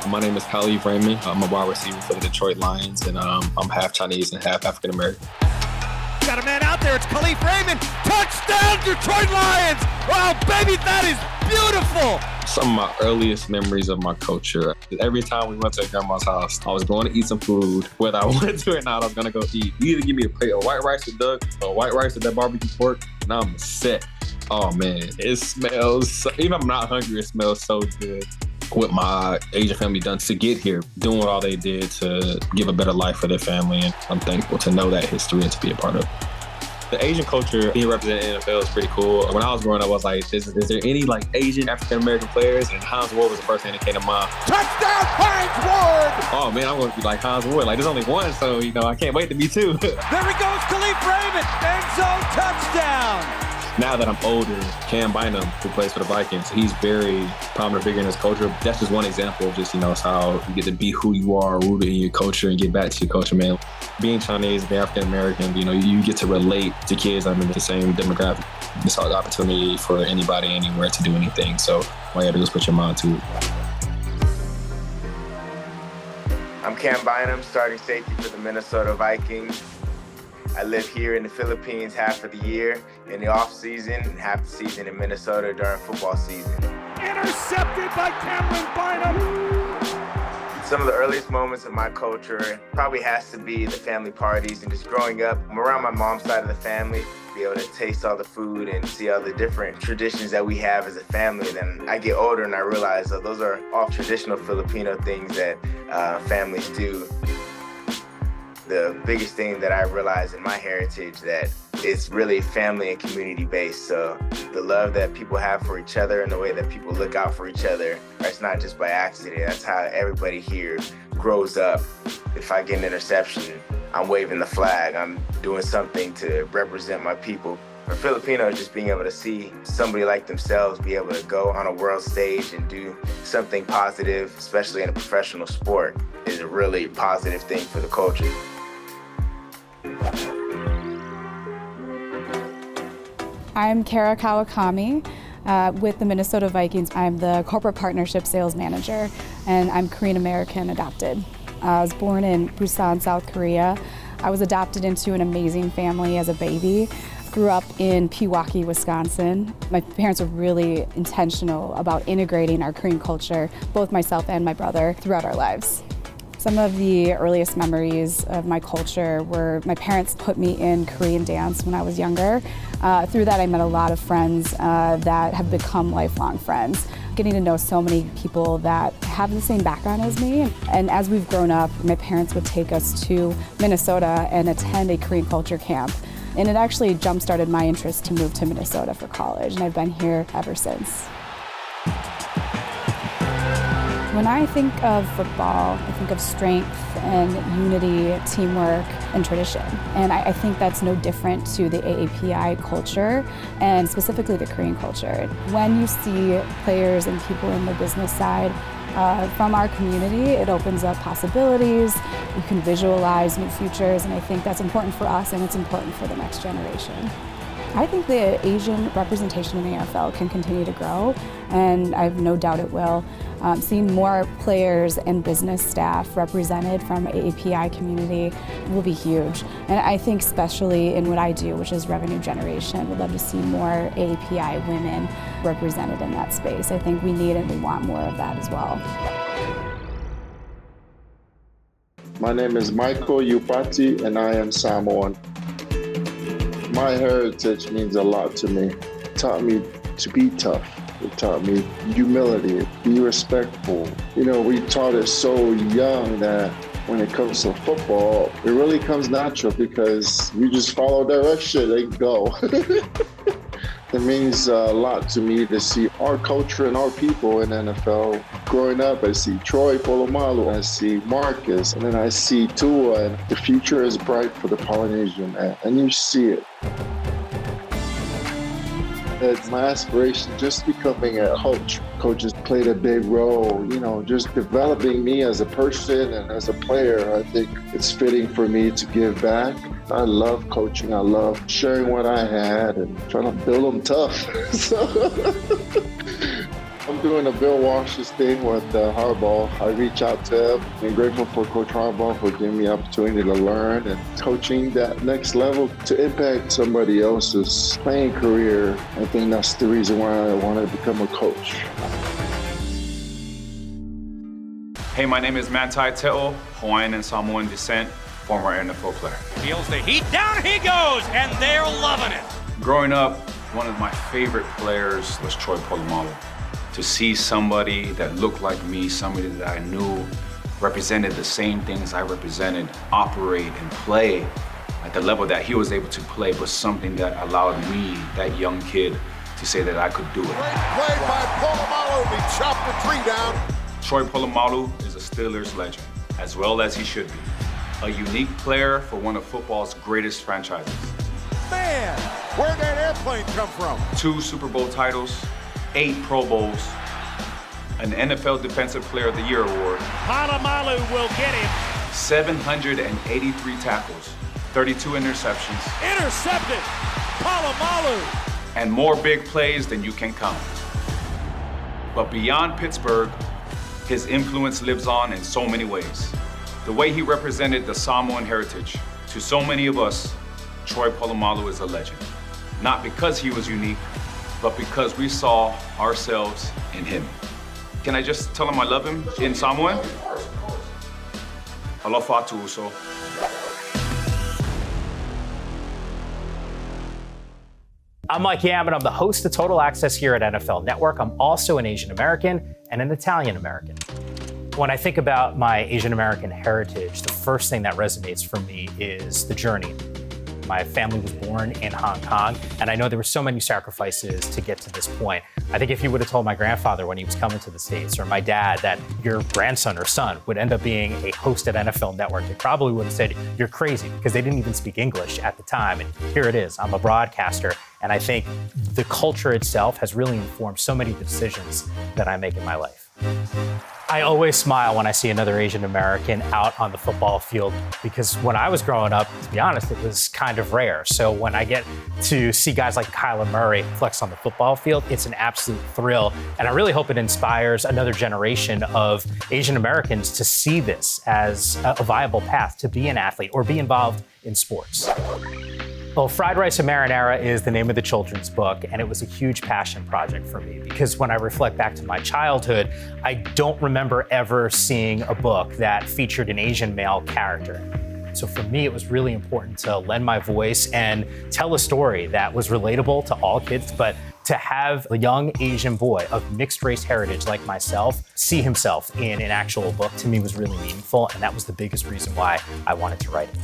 My name is Khalif Raymond. I'm a wide receiver for the Detroit Lions, and I'm half Chinese and half African American. Got a man out there. It's Khalif Raymond. Touchdown, Detroit Lions! Wow, baby, that is beautiful. Some of my earliest memories of my culture. Every time we went to grandma's house, I was going to eat some food. Whether I wanted to or not, I was going to go eat. You either give me a plate of white rice with duck or white rice with that barbecue pork, and I'm set. Oh, man. It smells, even if I'm not hungry, it smells so good. What my Asian family done to get here, doing what all they did to give a better life for their family. And I'm thankful to know that history and to be a part of it. The Asian culture being represented in the NFL is pretty cool. When I was growing up, I was like, is there any like Asian African-American players? And Hines Ward was the first thing that came to mind. Touchdown, Hines Ward! Oh man, I'm going to be like Hines Ward. Like there's only one, so I can't wait to be two. There he goes, Khalif Raymond, end zone touchdown. Now that I'm older, Cam Bynum, who plays for the Vikings, he's very prominent figure in his culture. That's just one example of just, how you get to be who you are, rooted in your culture, and get back to your culture, man. Being Chinese, being African American, you get to relate to kids under the same demographic. It's an opportunity for anybody, anywhere to do anything. So all you have to do is put your mind to it. I'm Cam Bynum, starting safety for the Minnesota Vikings. I live here in the Philippines half of the year in the off season and half the season in Minnesota during football season. Intercepted by Cameron Bynum. Some of the earliest moments of my culture probably has to be the family parties and just growing up. I'm around my mom's side of the family, be able to taste all the food and see all the different traditions that we have as a family. Then I get older and I realize that those are all traditional Filipino things that families do. The biggest thing that I realized in my heritage that it's really family and community based. So the love that people have for each other and the way that people look out for each other, it's not just by accident. That's how everybody here grows up. If I get an interception, I'm waving the flag. I'm doing something to represent my people. For Filipinos, just being able to see somebody like themselves be able to go on a world stage and do something positive, especially in a professional sport, is a really positive thing for the culture. I'm Kara Kawakami with the Minnesota Vikings. I'm the corporate partnership sales manager, and I'm Korean American adopted. I was born in Busan, South Korea. I was adopted into an amazing family as a baby. Grew up in Pewaukee, Wisconsin. My parents were really intentional about integrating our Korean culture, both myself and my brother, throughout our lives. Some of the earliest memories of my culture were my parents put me in Korean dance when I was younger. Through that, I met a lot of friends that have become lifelong friends. Getting to know so many people that have the same background as me. And as we've grown up, my parents would take us to Minnesota and attend a Korean culture camp. And it actually jump-started my interest to move to Minnesota for college, and I've been here ever since. When I think of football, I think of strength and unity, teamwork, and tradition. And I think that's no different to the AAPI culture, and specifically the Korean culture. When you see players and people in the business side from our community, it opens up possibilities. You can visualize new futures, and I think that's important for us, and it's important for the next generation. I think the Asian representation in the NFL can continue to grow, and I have no doubt it will. Seeing more players and business staff represented from AAPI community will be huge. And I think especially in what I do, which is revenue generation, we'd love to see more AAPI women represented in that space. I think we need and we want more of that as well. My name is Michael Upati, and I am Samoan. My heritage means a lot to me. It taught me to be tough. It taught me humility, be respectful. We taught it so young that when it comes to football, it really comes natural because you just follow direction and go. It means a lot to me to see our culture and our people in NFL. Growing up, I see Troy Polamalu, I see Marcus, and then I see Tua, and the future is bright for the Polynesian, and you see it. It's my aspiration just becoming a coach. Coaches played a big role, just developing me as a person and as a player. I think it's fitting for me to give back. I love coaching. I love sharing what I had and trying to build them tough. I'm doing a Bill Walsh's thing with Harbaugh. I reach out to him. I'm grateful for Coach Harbaugh for giving me the opportunity to learn and coaching that next level to impact somebody else's playing career. I think that's the reason why I wanted to become a coach. Hey, my name is Manti Te'o, Hawaiian and Samoan descent, former NFL player. Feels the heat, down he goes, and they're loving it. Growing up, one of my favorite players was Troy Polamalu. To see somebody that looked like me, somebody that I knew represented the same things I represented, operate and play at the level that he was able to play was something that allowed me, that young kid, to say that I could do it. Great play by Polamalu. He chopped the tree down. Troy Polamalu is a Steelers legend, as well as he should be. A unique player for one of football's greatest franchises. Man, where'd that airplane come from? 2 Super Bowl titles, 8 Pro Bowls, an NFL Defensive Player of the Year award. Polamalu will get him. 783 tackles, 32 interceptions. Intercepted. Polamalu. And more big plays than you can count. But beyond Pittsburgh, his influence lives on in so many ways. The way he represented the Samoan heritage. To so many of us, Troy Polamalu is a legend. Not because he was unique, but because we saw ourselves in him. Can I just tell him I love him in Samoan? Alofa tu uso. I'm Mike Yam, and I'm the host of Total Access here at NFL Network. I'm also an Asian American and an Italian American. When I think about my Asian American heritage, the first thing that resonates for me is the journey. My family was born in Hong Kong, and I know there were so many sacrifices to get to this point. I think if you would have told my grandfather when he was coming to the States, or my dad, that your grandson or son would end up being a host at NFL Network, they probably would have said, you're crazy, because they didn't even speak English at the time. And here it is, I'm a broadcaster. And I think the culture itself has really informed so many of the decisions that I make in my life. I always smile when I see another Asian American out on the football field, because when I was growing up, to be honest, it was kind of rare. So when I get to see guys like Kyler Murray flex on the football field, it's an absolute thrill. And I really hope it inspires another generation of Asian Americans to see this as a viable path to be an athlete or be involved in sports. Well, Fried Rice and Marinara is the name of the children's book, and it was a huge passion project for me because when I reflect back to my childhood, I don't remember ever seeing a book that featured an Asian male character. So for me, it was really important to lend my voice and tell a story that was relatable to all kids, but to have a young Asian boy of mixed race heritage like myself see himself in an actual book, to me was really meaningful, and that was the biggest reason why I wanted to write it.